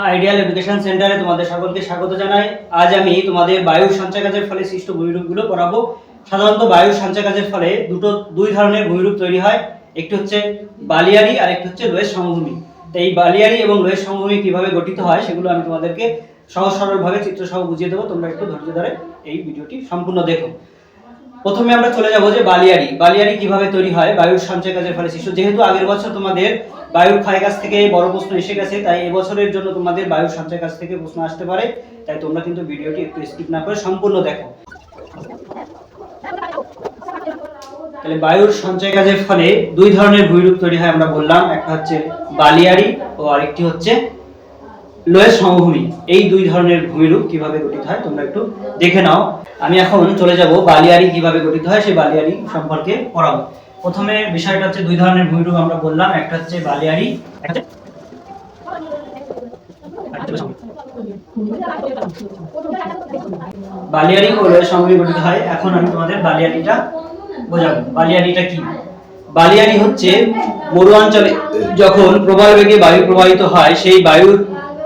Ideal education সেন্টারে তোমাদের সকলকে স্বাগত জানাই। আজ আমি তোমাদের বায়ু সঞ্চয় কাজের ফলে সৃষ্ট ভূমিরূপগুলো পড়াবো। সাধারণত বায়ু সঞ্চয় কাজের ফলে দুই ধরনের ভূমিরূপ তৈরি হয়, একটি হচ্ছে বালিয়াড়ি আর একটি হচ্ছে লোয়েস সমভূমি। তো এই বালিয়াড়ি এবং লোয়েস সমভূমি কিভাবে গঠিত হয় সেগুলো আমি তোমাদেরকে সহজ সরলভাবে চিত্রসহ বুঝিয়ে দেবো। তোমরা একটু ধৈর্য ধরে এই ভিডিওটি সম্পূর্ণ দেখো। প্রথমে আমরা চলে যাব যে বালিয়াড়ি কিভাবে তৈরি হয় বায়ুর সঞ্চয় কাজের ফলে সৃষ্ট। যেহেতু আগের বছর তোমাদের বায়ুর ক্ষয় কাজ থেকে বড় প্রশ্ন এসে গেছে, তাই এবছরের জন্য তোমাদের বায়ুর সঞ্চয় কাজ থেকে প্রশ্ন আসতে পারে, তাই তোমরা কিন্তু ভিডিওটি একটু স্কিপ না করে সম্পূর্ণ দেখো। তাহলে বায়ুর সঞ্চয় কাজের ফলে দুই ধরনের ভূমিরূপ তৈরি হয় আমরা বললাম, একটা হচ্ছে বালিয়াড়ি ও আরেকটি হচ্ছে লোয়েস সমভূমি। এই দুই ধরনের ভূমিরূপ কিভাবে গঠিত হয় তোমরা একটু দেখে নাও। আমি এখন চলে যাব বালিয়াড়ি কিভাবে গঠিত হয় সেই বালিয়াড়ি সম্পর্কে পড়াবো। প্রথমে বিষয়টা হচ্ছে দুই ধরনের ভূমিরূপ আমরা বললাম, একটা হচ্ছে বালিয়াড়ি, বালিয়াড়ি ও লোয়েস সমভূমি গঠিত হয়। এখন আমি তোমাদের বালিয়াড়িটা বোঝাবো। বালিয়াড়িটা কি? বালিয়াড়ি হচ্ছে মরু অঞ্চলে যখন প্রবল বেগে বায়ু প্রবাহিত হয়, সেই বায়ুর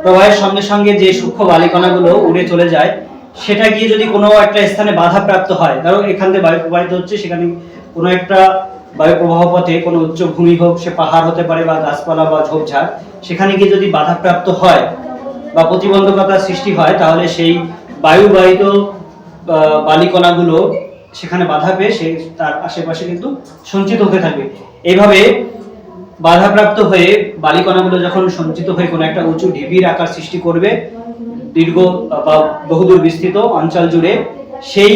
প্রবাহের সঙ্গে সঙ্গে যে সূক্ষ্ম বালিকণাগুলো উড়ে চলে যায়, সেটা গিয়ে যদি কোনো একটা স্থানে বাধাপ্রাপ্ত হয়, ধরো এখান থেকে বায়ু প্রবাহিত হচ্ছে, সেখানে কোনো একটা বায়ু প্রবাহ পথে কোনো উচ্চ ভূমি হোক, সে পাহাড় হতে পারে বা গাছপালা বা ঝোপঝাড়, সেখানে গিয়ে যদি বাধাপ্রাপ্ত হয় বা প্রতিবন্ধকতার সৃষ্টি হয়, তাহলে সেই বায়ুবাহিত বালিকণাগুলো সেখানে বাধা পেয়ে সে তার আশেপাশে কিন্তু সঞ্চিত হতে থাকবে। এইভাবে বাধাপ্রাপ্ত হয়ে বালিকণাগুলো যখন সঞ্চিত হয়ে কোনো একটা উঁচু ঢিবির আকার সৃষ্টি করবে দীর্ঘ বা বহুদূর বিস্তৃত অঞ্চল জুড়ে, সেই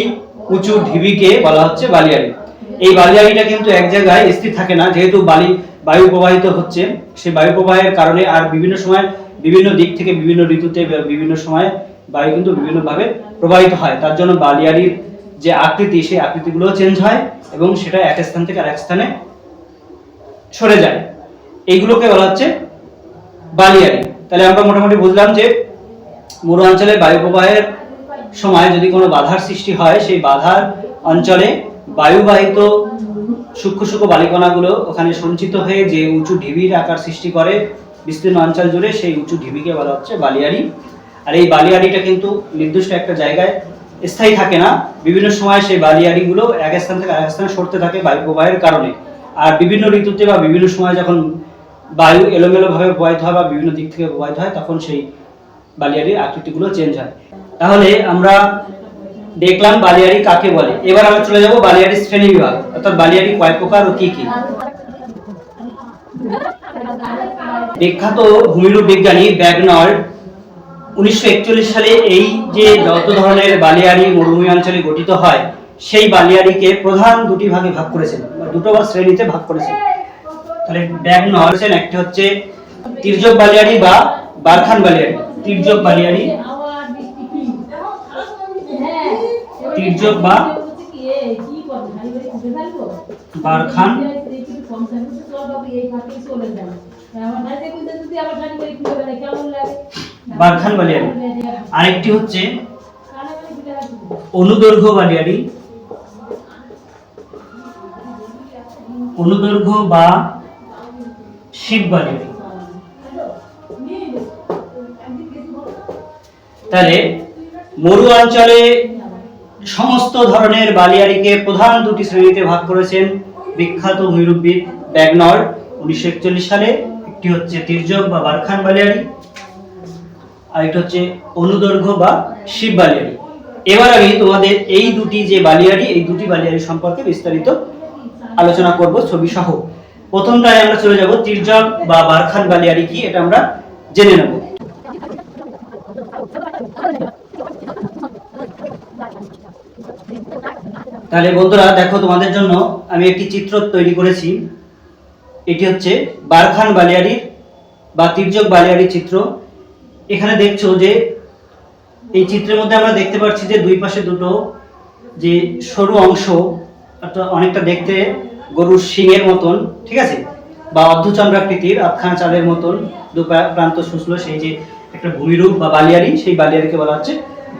উঁচু ঢিবিকে বলা হচ্ছে বালিয়াড়ি। এই বালিয়াড়িটা কিন্তু এক জায়গায় স্থির থাকে না, যেহেতু বায়ু প্রবাহিত হচ্ছে, সেই বায়ু প্রবাহের কারণে আর বিভিন্ন সময় বিভিন্ন দিক থেকে বিভিন্ন ঋতুতে বিভিন্ন সময় বায়ু কিন্তু বিভিন্নভাবে প্রবাহিত হয়। তার জন্য বালিয়াড়ির যে আকৃতি, সেই আকৃতিগুলো চেঞ্জ হয় এবং সেটা এক স্থান থেকে আরেক স্থানে সরে যায়। এইগুলোকে বলা হচ্ছে বালিয়াড়ি। তাহলে আমরা মোটামুটি বুঝলাম যে মরু অঞ্চলে বায়ু প্রবাহের সময় যদি কোনো বাধার সৃষ্টি হয়, সেই বাধার অঞ্চলে বায়ুবাহিত সূক্ষ্ম সূক্ষ্ম বালিকণাগুলো ওখানে সঞ্চিত হয়ে যে উঁচু ঢিবির আকার সৃষ্টি করে বিস্তীর্ণ অঞ্চল জুড়ে, সেই উঁচু ঢিবিকে বলা হচ্ছে বালিয়াড়ি। আর এই বালিয়াড়িটা কিন্তু নির্দিষ্ট একটা জায়গায় স্থায়ী থাকে না, বিভিন্ন সময় সেই বালিয়াড়িগুলো এক স্থান থেকে আরেক স্থানে সরতে থাকে বায়ু প্রবাহের কারণে। আর বিভিন্ন ঋতুতে বা বিভিন্ন সময় যখন বায়ু এলোমেলোভাবে প্রবাহিত হয় বা বিভিন্ন দিক থেকে প্রবাহিত হয়, তখন সেই বালিয়াড়ির আকৃতিগুলো চেঞ্জ হয়। তাহলে আমরা দেখলাম বালিয়াড়ি কাকে বলে। এবার আমরা চলে যাব বালিয়াড়ির শ্রেণী বিভাগ, অর্থাৎ বালিয়াড়ি কয় প্রকার ও কি কি। বিখ্যাত ভূমিরূপ বিজ্ঞানী ব্যাগনর্ড 1941 সালে এই যে যত ধরনের বালিয়াড়ি মরুভূমি অঞ্চলে গঠিত হয়, সেই বালিয়াড়িকে প্রধান দুটি ভাগে ভাগ করেছেন, দুটো বা শ্রেণীতে ভাগ করেছেন। তাহলে ব্যাগনর্ড একটি হচ্ছে তির্যক বালিয়াড়ি বা বারখান বালিয়াড়ি। তির্যক বালিয়াড়ি, তির্যক বা বারখান বারখান বালিয়াড়ি। আরেকটি হচ্ছে অনুদৈর্ঘ্য বালিয়াড়ি, অনুদৈর্ঘ্য বা শিব বালিয়াড়ি। তাহলে মরু অঞ্চলে সমস্ত ধরনের বালিয়াড়িকে প্রধান দুটি শ্রেণীতে ভাগ করেছেন বিখ্যাত ভূমিরূপবিদ ব্যাগনর্ড 1941 সালে। একটি হচ্ছে তির্যক বা বারখান বালিয়াড়ি, আর একটা হচ্ছে অনুদৈর্ঘ্য বা শিব বালিয়াড়ি। এবার আমি তোমাদের এই দুটি যে বালিয়াড়ি, এই দুটি বালিয়াড়ি সম্পর্কে বিস্তারিত আলোচনা করব ছবি সহ। প্রথমটায় আমরা চলে যাব তির্যক বা বারখান বালিয়াড়ি কি, এটা আমরা জেনে নেব। তাহলে বন্ধুরা দেখো, তোমাদের জন্য আমি একটি চিত্র তৈরি করেছি। এটি হচ্ছে বারখান বালিয়াড়ির বা তির্যক বালিয়াড়ির চিত্র। এখানে দেখছো যে এই চিত্রের মধ্যে আমরা দেখতে পাচ্ছি যে দুই পাশে দুটো যে সরু অংশ, অনেকটা দেখতে গরুর শিংয়ের মতন, ঠিক আছে, বা অর্ধচন্দ্রাকৃতির আধখানা চাঁদের মতন দু প্রান্ত সুষল, সেই যে একটা ভূমিরূপ বা বালিয়াড়ি, সেই বালিয়াড়িকে বলা হচ্ছে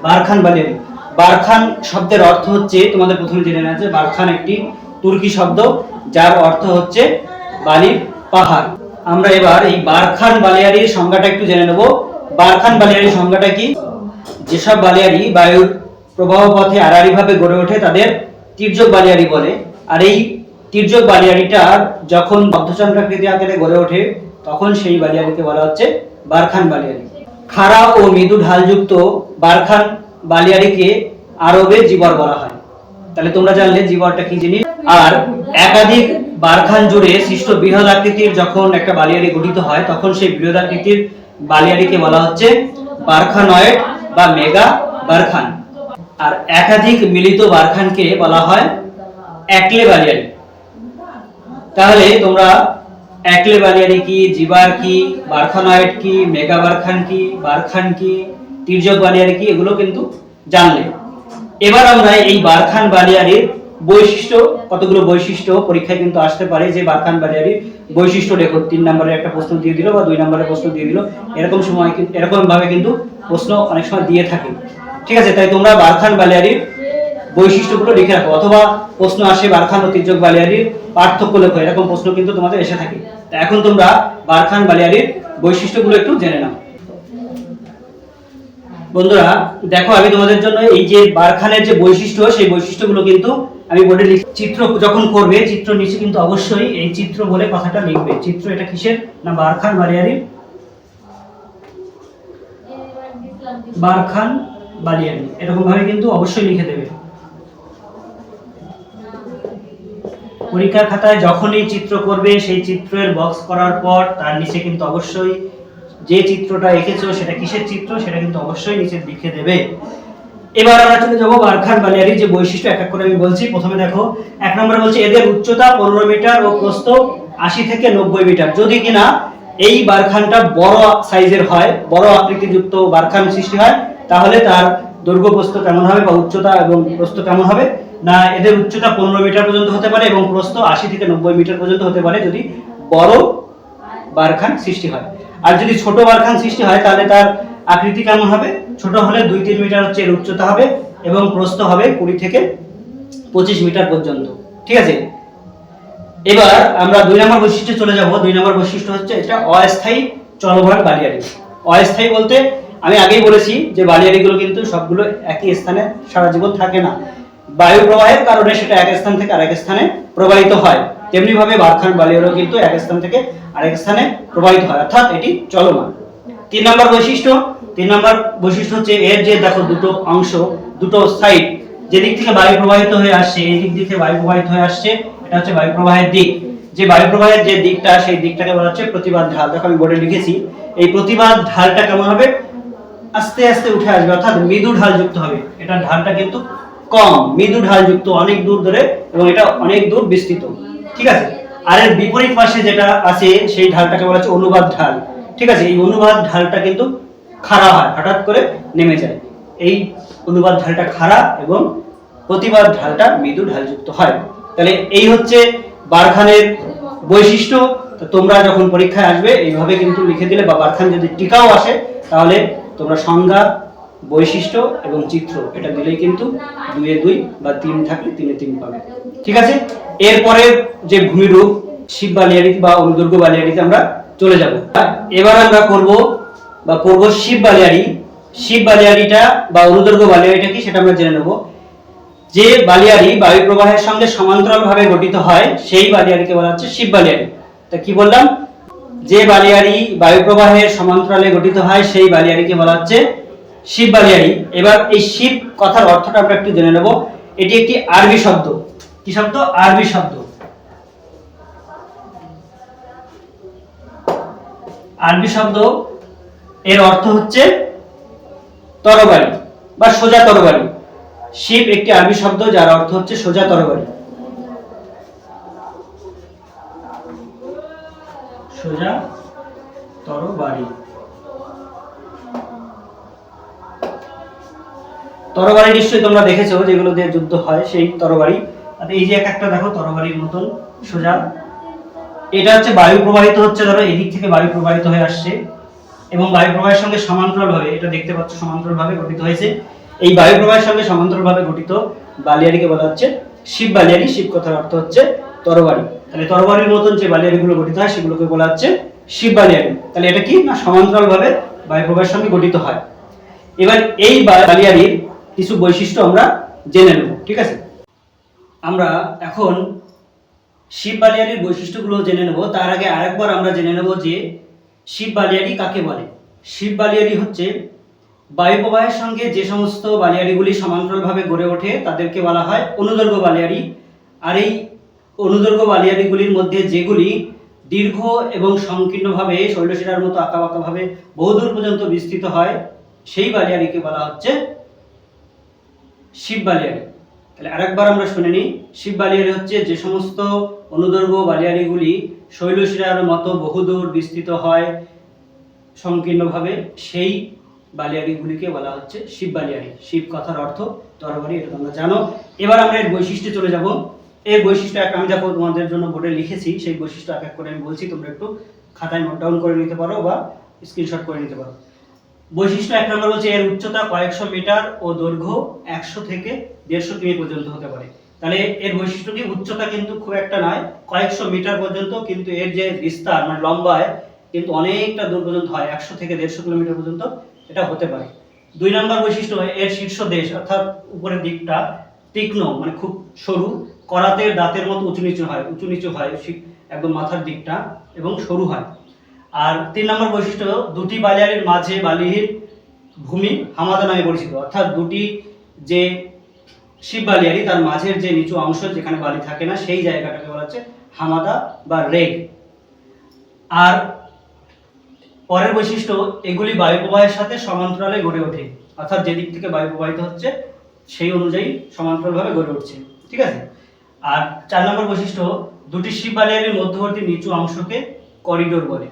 বারখান বালিয়াড়ি। বারখান শব্দের অর্থ হচ্ছে, তোমাদের প্রথমে জেনে নেওয়া আছে, বারখান একটি তুর্কি শব্দ যার অর্থ হচ্ছে বালির পাহাড়। আমরা এবার এই বারখান বালিয়াড়ির সংজ্ঞাটা একটু জেনে নেব। বারখান বালিয়াড়ি সংজ্ঞাটা কি? যেসব বালিয়াড়ি বায়ুর প্রবাহ পথে আড়াআড়ি ভাবে গড়ে ওঠে তাদের তির্যক বালিয়াড়ি বলে। আর এই তির্যক বালিয়াড়িটা যখন বদ্ধচন্দ্রাকৃতি আকারে গড়ে ওঠে তখন সেই বালিয়াড়িকে বলা হচ্ছে বারখান বালিয়াড়ি। খাড়া ও মৃদু ঢালযুক্ত বারখান বালিয়াড়িকে আরবে জীবর বলা হয়। তাহলে তোমরা জানলে জীবরটা কি জিনিস। আর একাধিক বারখান জুড়ে সৃষ্ট বৃহৎ আকৃতির যখন একটা বালিয়াড়ি গঠিত হয় তখন সেই বৃহৎ আকৃতির বালিয়াড়িকে বলা হচ্ছে বারখানয়েড বা মেগা বারখান। আর একাধিক মিলিত বারখানকে বলা হয় একলে বালিয়াড়ি। তাহলে তোমরা একলে বালিয়াড়ি কি, জিবার কি, বারখানয়েড কি, মেগা বারখান কি, বারখান কি, তির্যক বালিয়াড়ি কি, এগুলো কিন্তু জানলে। এবার আমরা এই বারখান বালিয়াড়ির বৈশিষ্ট্য, কতগুলো বৈশিষ্ট্য পরীক্ষায় কিন্তু আসতে পারে যে বারখান বালিয়াড়ির বৈশিষ্ট্য লেখো। 3 নম্বরের একটা প্রশ্ন দিয়ে দিল বা 2 নম্বরের প্রশ্ন দিয়ে দিল, এরকম সময় এরকম ভাবে কিন্তু প্রশ্ন অনেক সময় দিয়ে থাকে। ঠিক আছে, তাই তোমরা বারখান বালিয়াড়ির বৈশিষ্ট্যগুলো লিখে রাখো, অথবা প্রশ্ন আসে বারখান ও তির্যক বালিয়াড়ির পার্থক্য লেখো, এরকম প্রশ্ন কিন্তু তোমাদের এসে থাকে। এখন তোমরা বারখান বালিয়াড়ির বৈশিষ্ট্যগুলো একটু জেনে নাও। বন্ধুরা দেখো, আমি তোমাদের জন্য এই যে বারখানের যে বৈশিষ্ট্য সেই বৈশিষ্ট্যগুলো কিন্তু আমি বোর্ডে চিত্র যখন করবে চিত্র নিচে কিন্তু অবশ্যই এই চিত্র বলে কথাটা লিখবে। চিত্র এটা কিসের না বারখান বালিয়াড়ির, বারখান বালিয়াড়ি এরকম ভাবে কিন্তু অবশ্যই লিখে দেবে। পরীক্ষার খাতায় যখনই চিত্র করবে সেই চিত্রের বক্স করার পর তার নিচে কিন্তু অবশ্যই যে চিত্রটা এঁকেছো সেটা কিসের চিত্র সেটা কিন্তু অবশ্যই নিচে লিখে দেবে। এবার আমরা চলে যাব বারখান বালিয়াড়ির যে বৈশিষ্ট্য এক এক করে আমি বলছি। প্রথমে দেখো, 1 নম্বরে বলছি এদের উচ্চতা 15 মিটার ও প্রস্থ 80 থেকে 90 মিটার। যদি কিনা এই বারখানটা বড় সাইজের হয়, বড় আকৃতিযুক্ত বারখান সৃষ্টি হয়, তাহলে তার দৈর্ঘ্য প্রস্থ কেমন হবে বা উচ্চতা এবং প্রস্থ কেমন হবে না এদের উচ্চতা 15 মিটার পর্যন্ত হতে পারে এবং প্রস্থ 80 থেকে 90 মিটার পর্যন্ত হতে পারে যদি বড় বারখান সৃষ্টি হয়। আর যদি ছোট বারখান সৃষ্টি হয় তাহলে তার আকৃতি কেমন হবে? ছোট হলে 2-3 মিটার হচ্ছে এর উচ্চতা হবে এবং প্রস্থ হবে 20 থেকে 25 মিটার পর্যন্ত। ঠিক আছে, এবার আমরা 2 নম্বর বৈশিষ্ট্যে চলে যাব। 2 নম্বর বৈশিষ্ট্য হচ্ছে এটা অস্থায়ী চলমান বালিয়াড়ি। অস্থায়ী বলতে আমি আগেই বলেছি যে বালিয়াড়িগুলো কিন্তু সবগুলো একই স্থানে সারা জীবন থাকে না, বায়ু প্রবাহের কারণে সেটা এক স্থান থেকে আরেক স্থানে প্রবাহিত হয়। তেমনি ভাবে বারখান বালিয়াড়িও কিন্তু এক স্থান থেকে আরেক স্থানে প্রবাহিত হয়, অর্থাৎ এটি চলমান। 3 নম্বর বৈশিষ্ট্য হচ্ছে এর যে দেখো দুটো অংশ, দুটো সাইড, যে দিক থেকে বায়ু প্রবাহিত হয়ে আসছে এই দিক থেকে বায়ু প্রবাহিত হয়ে আসছে, এটা হচ্ছে বায়ু প্রবাহের দিক। যে বায়ু প্রবাহের যে দিকটা সেই দিকটাকে বলা হচ্ছে প্রতিবাদ ঢাল। দেখো আমি বোর্ডে লিখেছি, এই প্রতিবাদ ঢালটা কেমন হবে? আস্তে আস্তে উঠে আসবে, অর্থাৎ মৃদু ঢাল যুক্ত হবে। এটা ঢালটা কিন্তু কম, মৃদু ঢাল যুক্ত, অনেক দূর ধরে এবং এটা অনেক দূর বিস্তৃত। ঠিক আছে, আর এর বিপরীত পাশে যেটা আছে সেই ঢালটাকে বলা হচ্ছে অনুবাদ ঢাল। ঠিক আছে, এই অনুবাদ ঢালটা কিন্তু খাড়া হয়, হঠাৎ করে নেমে যায়। এই অনুবাদ ঢালটা খাড়া এবং প্রতিবাদ ঢালটা মৃদু ঢালযুক্ত হয়। তাহলে এই হচ্ছে বারখানের বৈশিষ্ট্য। তো তোমরা যখন পরীক্ষায় আসবে এইভাবে কিন্তু লিখে দিলে, বা বারখান যদি টিকাও আসে তাহলে তোমরা সংজ্ঞা, বৈশিষ্ট্য এবং চিত্র এটা দিলেই কিন্তু 2 এ 2 বা 3 থাকলে 3 এ 3 পাবে। ঠিক আছে, এরপরে যে ভূমিরূপ শিব বালিয়াড়ি বা অনুদৈর্ঘ্য বালিয়াড়িতে আমরা চলে যাব। এবার আমরা করব শিব বালিয়াড়ি। শিব বালিয়াড়িটা বা অনুদৈর্ঘ্য বালিয়াড়িটা কি সেটা আমরা জেনে নেব। যে বালিয়াড়ি বায়ু প্রবাহের সঙ্গে সমান্তরালভাবে গঠিত হয় সেই বালিয়াড়িকে বলা হচ্ছে শিব বালিয়াড়ি। তা কি বললাম? যে বালিয়াড়ি বায়ু প্রবাহের সমান্তরালে গঠিত হয় সেই বালিয়াড়িকে বলা হচ্ছে শিব বালিয়াড়ি। এবার এই শিব কথার অর্থটা আমরা একটু জেনে নেব। এটি একটি আরবি শব্দ। কি শব্দ? আরবি শব্দ। আরবি শব্দ, এর অর্থ হচ্ছে তরবারি বা সোজা তরবারি। শিব একটি আরবি শব্দ যার অর্থ হচ্ছে সোজা তরবারি। সোজা তরবারি। তরবারি নিশ্চয়ই তোমরা দেখেছো, যেগুলো দিয়ে যুদ্ধ হয় সেই তরবারি। এই যে একটা দেখো তরবারির মতন সোজা, এটা হচ্ছে বায়ু প্রবাহিত হচ্ছে, ধরো এদিক থেকে বায়ু প্রবাহিত হয়ে আসছে এবং বায়ু প্রবাহের সঙ্গে সমান্তরালভাবে, এটা দেখতে পাচ্ছ সমান্তরালভাবে গঠিত হয়েছে। এই বায়ু প্রবাহের সঙ্গে সমান্তরালভাবে গঠিত বালিয়াড়িকে বলা হচ্ছে শিব বালিয়াড়ি। শিব কথার অর্থ হচ্ছে তরবারি। তাহলে তরবারির মতন যে বালিয়াড়িগুলো গঠিত হয় সেগুলোকে বলা হচ্ছে শিব বালিয়াড়ি। তাহলে এটা কি না সমান্তরালভাবে বায়ুপ্রবাহের সঙ্গে গঠিত হয়। এবার এই বালিয়াড়ির কিছু বৈশিষ্ট্য আমরা জেনে নেব, ঠিক আছে? আমরা এখন শিব বালিয়াড়ির বৈশিষ্ট্যগুলো জেনে নেব। তার আগে আরেকবার আমরা জেনে নেব যে শিব বালিয়াড়ি কাকে বলে। শিব বালিয়াড়ি হচ্ছে বায়ু প্রবাহের সঙ্গে যে সমস্ত বালিয়াড়িগুলি সমান্তরালভাবে গড়ে ওঠে তাদেরকে বলা হয় অনুদৈর্ঘ্য বালিয়াড়ি। আর এই অনুদৈর্ঘ্য বালিয়াড়িগুলির মধ্যে যেগুলি দীর্ঘ এবং সংকীর্ণভাবে শৈলশিরার মতো আঁকাবাঁকাভাবে বহুদূর পর্যন্ত বিস্তৃত হয় সেই বালিয়াড়িকে বলা হচ্ছে শিব বালিয়াড়ি। তাহলে আরেকবার আমরা শুনে নিই। শিব বালিয়াড়ি হচ্ছে যে সমস্ত অনুদৈর্ঘ্য বালিয়াড়িগুলি শৈলশিরার মতো বহুদূর বিস্তৃত হয় সংকীর্ণভাবে, সেই বালিয়াড়িগুলিকে বলা হচ্ছে শিব বালিয়াড়ি। শিব কথার অর্থ তরবারি, এটা তোমরা জানো। এবার আমরা এর বৈশিষ্ট্যে চলে যাব। এর বৈশিষ্ট্য একটা আমি দেখো তোমাদের জন্য বোর্ডে লিখেছি, সেই বৈশিষ্ট্য এক এক করে আমি বলছি, তোমরা একটু খাতায় নোট ডাউন করে নিতে পারো বা স্ক্রিনশট করে নিতে পারো। বৈশিষ্ট্য এক নম্বর হচ্ছে এর উচ্চতা কয়েকশো মিটার ও দৈর্ঘ্য 100 থেকে 150 কিমি পর্যন্ত হতে পারে। তাহলে এর বৈশিষ্ট্য কি, উচ্চতা কিন্তু খুব একটা নয়, কয়েকশো মিটার পর্যন্ত, কিন্তু এর যে বিস্তার মানে লম্বায় কিন্তু অনেকটা দূর পর্যন্ত হয়, 100 থেকে 150 কিলোমিটার পর্যন্ত এটা হতে পারে। দুই নম্বর বৈশিষ্ট্য, এর শীর্ষ দেশ অর্থাৎ উপরের দিকটা তীক্ষ্ণ মানে খুব সরু, করাতের দাঁতের মতো উঁচু নিচু হয় একদম মাথার দিকটা, এবং সরু হয়। আর তিন নম্বর বৈশিষ্ট্য, দুটি বালিয়াড়ির মাঝে বালিহীন ভূমি হামাদা নামে পরিচিত। অর্থাৎ দুটি যে শিব বালিয়াড়ি তার মাঝের যে নিচু অংশ যেখানে বালি থাকে না সেই জায়গাটাকে বলা হচ্ছে হামাদা বা রেগ। আর পরের বৈশিষ্ট্য, এগুলি বায়ু প্রবাহের সাথে সমান্তরালে গড়ে ওঠে, অর্থাৎ যে দিক থেকে বায়ু প্রবাহিত হচ্ছে সেই অনুযায়ী সমান্তরালভাবে গড়ে উঠছে, ঠিক আছে? আর চার নম্বর বৈশিষ্ট্য, দুটি শিব বালিয়াড়ির মধ্যবর্তী নিচু অংশকে করিডোর বলে,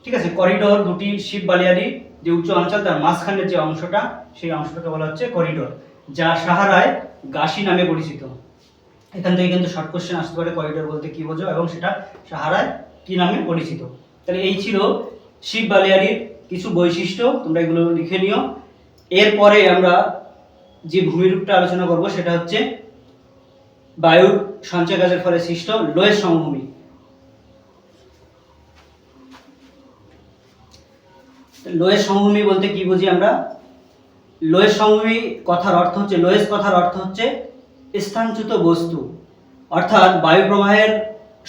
ঠিক আছে? করিডোর, দুটি শিব বালিয়াড়ি যে উঁচু অঞ্চল তার মাঝখানের যে অংশটা সেই অংশটাকে বলা হচ্ছে করিডোর, যা সাহারায় গাসি নামে পরিচিত। এখান থেকে কিন্তু শর্ট কোশ্চেন আসতে পারে, করিডোর বলতে কি বোঝো এবং সেটা সাহারায় কি নামে পরিচিত। তাহলে এই ছিল শিব বালিয়াড়ির কিছু বৈশিষ্ট্য, তোমরা এগুলো লিখে নিও। এরপরে আমরা যে ভূমিরূপটা আলোচনা করব সেটা হচ্ছে বায়ুর সঞ্চয় কাজের ফলে সৃষ্ট লোয়েস সমভূমি। লোয়েস সমভূমি বলতে কি বুঝি আমরা? লোয়েস সমভূমি কথার অর্থ হচ্ছে, লোয়েস কথার অর্থ হচ্ছে স্থানচ্যুত বস্তু। অর্থাৎ বায়ু প্রবাহের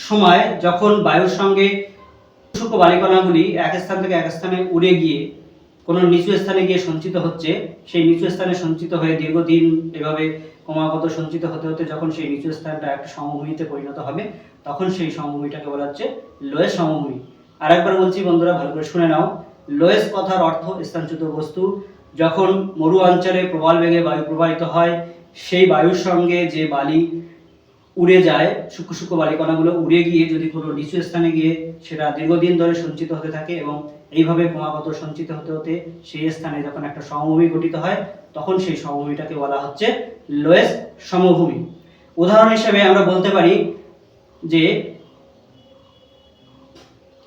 সময় যখন বায়ুর সঙ্গে শুষ্ক বালিকণাগুলি এক স্থান থেকে এক স্থানে উড়ে গিয়ে কোনো নিচু স্থানে গিয়ে সঞ্চিত হচ্ছে, সেই নিচু স্থানে সঞ্চিত হয়ে দীর্ঘদিন এভাবে ক্রমাগত সঞ্চিত হতে হতে যখন সেই নিচু স্থানটা একটা সমভূমিতে পরিণত হবে, তখন সেই সমভূমিটাকে বলা হচ্ছে লোয়েস সমভূমি। আরেকবার বলছি বন্ধুরা, ভালো করে শুনে নাও। লোয়েস কথার অর্থ স্থানচ্যুত বস্তু। যখন মরু অঞ্চলে প্রবল বেগে বায়ু প্রবাহিত হয়, সেই বায়ুর সঙ্গে যে বালি উড়ে যায়, সূক্ষ্ম সূক্ষ্ম বালিকণাগুলো উড়ে গিয়ে যদি কোনো নিচু স্থানে গিয়ে সেটা দীর্ঘদিন ধরে সঞ্চিত হতে থাকে এবং এইভাবে ক্রমাগত সঞ্চিত হতে হতে সেই স্থানে যখন একটা সমভূমি গঠিত হয়, তখন সেই সমভূমিটাকে বলা হচ্ছে লোয়েস সমভূমি। উদাহরণ হিসেবে আমরা বলতে পারি যে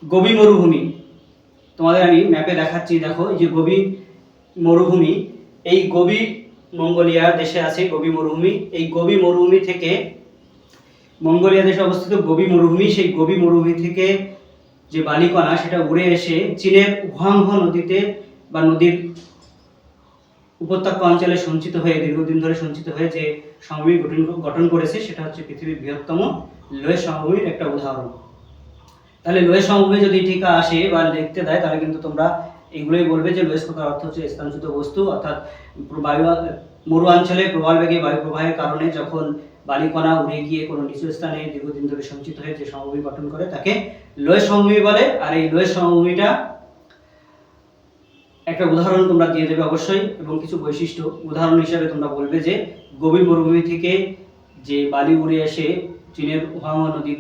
গোবি মরুভূমি। তোমাদের আমি ম্যাপে দেখাচ্ছি, দেখো এই যে গোবি মরুভূমি, এই গোবি মঙ্গোলিয়া দেশে আছে গোবি মরুভূমি। এই গোবি মরুভূমি থেকে, মঙ্গোলিয়া দেশে অবস্থিত গোবি মরুভূমি, সেই গোবি মরুভূমি থেকে যে বালিকণা সেটা উড়ে এসে চীনের হুয়াংহো নদীতে বা নদীর উপত্যকা অঞ্চলে সঞ্চিত হয়ে দীর্ঘদিন ধরে সঞ্চিত হয়ে যে সমভূমি গঠন করেছে, সেটা হচ্ছে পৃথিবীর বৃহত্তম লোয়েস সমভূমির একটা উদাহরণ। তাহলে লোয়েস সমভূমি যদি টিকা আসে বা লিখতে দেয়, তাহলে কিন্তু তোমরা এগুলোই বলবে যে লোয়েস কথার অর্থ হচ্ছে স্থানচ্যুত বস্তু। অর্থাৎ মরু অঞ্চলে প্রবল বেগে বায়ু প্রবাহের কারণে যখন বালিকণা উড়ে গিয়ে কোনো নিচু স্থানে দীর্ঘদিন ধরে সঞ্চিত হয়ে যে সমভূমি গঠন করে তাকে লোয়েস সমভূমি বলে। আর এই লোয়েস সমভূমিটা একটা উদাহরণ তোমরা দিয়ে দেবে অবশ্যই, এবং কিছু বৈশিষ্ট্য উদাহরণ হিসেবে তোমরা বলবে যে গোবি মরুভূমি থেকে যে বালি উড়ে এসে চীনের হুয়াংহো নদীর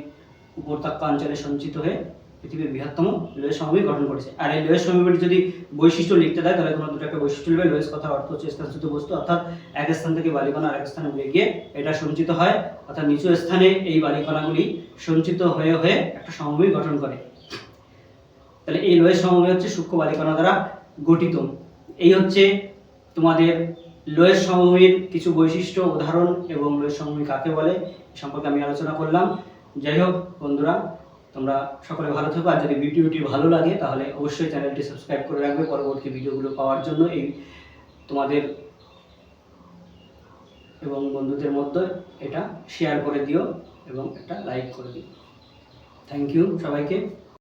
উপত্যকা অঞ্চলে সঞ্চিত হয়ে পৃথিবীর বৃহত্তম লোয়েস সমভূমি গঠন করেছে। আর এই লোয়েস সমভূমির যদি বৈশিষ্ট্য লিখতে দেয়, তাহলে তোমরা দুটো একটা বৈশিষ্ট্য লিখবে। লোয়েস কথার অর্থ হচ্ছে স্থানচ্যুত বস্তু, অর্থাৎ এক স্থান থেকে বালিকণা আরেক স্থানে উড়ে গিয়ে এটা সঞ্চিত হয়, অর্থাৎ নিচু স্থানে এই বালিকণাগুলি সঞ্চিত হয়ে হয়ে একটা সমভূমি গঠন করে। তাহলে এই লোয়েস সমভূমি হচ্ছে সূক্ষ্ম বালিকণা দ্বারা গঠিত। এই হচ্ছে তোমাদের লোয়েস সমভূমির কিছু বৈশিষ্ট্য, উদাহরণ এবং লোয়েস সমভূমি কাকে বলে সম্পর্কে আমি আলোচনা করলাম। যাই হোক বন্ধুরা, তোমরা সকলে ভালো থেকো। আর যদি ভিডিওটি ভালো লাগে তাহলে অবশ্যই চ্যানেলটি সাবস্ক্রাইব করে রাখবে পরবর্তী ভিডিওগুলো পাওয়ার জন্য। এই তোমাদের এবং বন্ধুদের মধ্যে এটা শেয়ার করে দিও এবং একটা লাইক করে দিও। থ্যাংক ইউ সবাইকে।